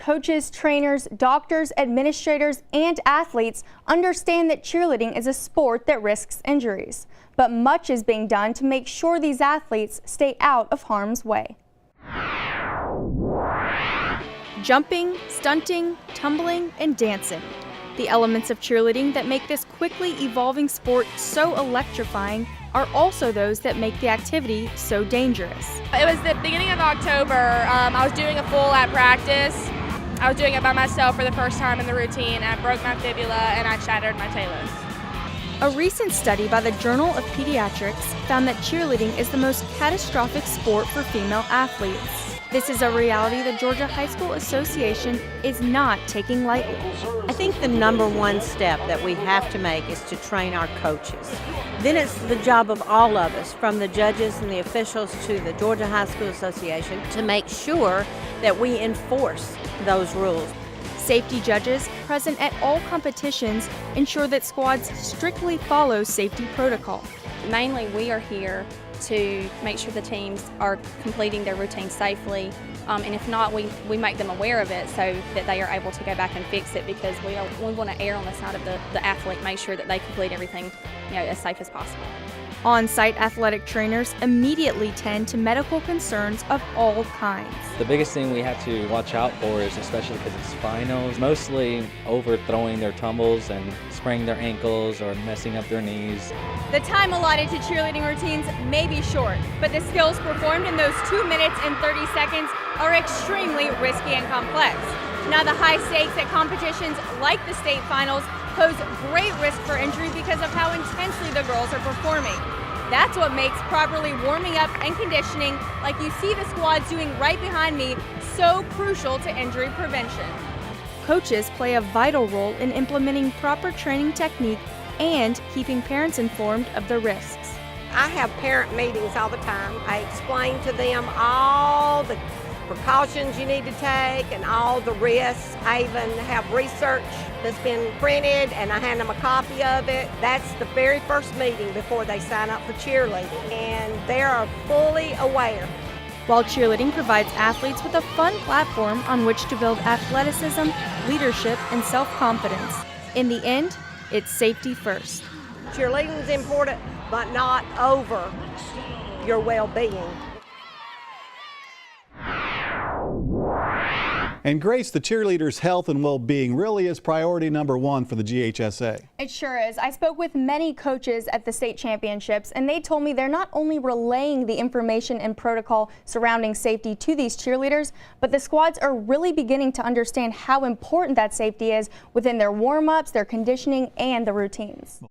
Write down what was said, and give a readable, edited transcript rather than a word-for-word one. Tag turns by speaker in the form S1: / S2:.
S1: coaches, trainers, doctors, administrators, and athletes understand that cheerleading is a sport that risks injuries. But much is being done to make sure these athletes stay out of harm's way. Jumping, stunting, tumbling, and dancing. The elements of cheerleading that make this quickly evolving sport so electrifying are also those that make the activity so dangerous.
S2: It was the beginning of October. I was doing a full lap practice. I was doing it by myself for the first time in the routine. I broke my fibula and I shattered my talus.
S1: A recent study by the Journal of Pediatrics found that cheerleading is the most catastrophic sport for female athletes. This is a reality the Georgia High School Association is not taking lightly.
S3: I think the number one step that we have to make is to train our coaches. Then it's the job of all of us, from the judges and the officials to the Georgia High School Association, to make sure that we enforce those rules.
S1: Safety judges present at all competitions ensure that squads strictly follow safety protocol.
S4: Mainly, we are here to make sure the teams are completing their routine safely, and if not, we make them aware of it so that they are able to go back and fix it, because we want to err on the side of the athlete, make sure that they complete everything as safe as possible.
S1: On-site athletic trainers immediately tend to medical concerns of all kinds.
S5: The biggest thing we have to watch out for is, especially because it's finals, mostly overthrowing their tumbles and spraining their ankles or messing up their knees.
S1: The time allotted to cheerleading routines may be short, but the skills performed in those 2 minutes and 30 seconds are extremely risky and complex. Now, the high stakes at competitions like the state finals pose great risk for injury because of how intensely the girls are performing. That's what makes properly warming up and conditioning, like you see the squads doing right behind me, so crucial to injury prevention. Coaches play a vital role in implementing proper training technique and keeping parents informed of the risks.
S6: I have parent meetings all the time. I explain to them all the precautions you need to take and all the risks. I even have research that's been printed and I hand them a copy of it. That's the very first meeting before they sign up for cheerleading, and they are fully aware.
S1: While cheerleading provides athletes with a fun platform on which to build athleticism, leadership, and self-confidence, in the end, it's safety first.
S6: Cheerleading is important, but not over your well-being.
S7: And Grace, the cheerleaders' health and well-being really is priority number one for the GHSA.
S1: It sure is. I spoke with many coaches at the state championships, and they told me they're not only relaying the information and protocol surrounding safety to these cheerleaders, but the squads are really beginning to understand how important that safety is within their warm-ups, their conditioning, and the routines.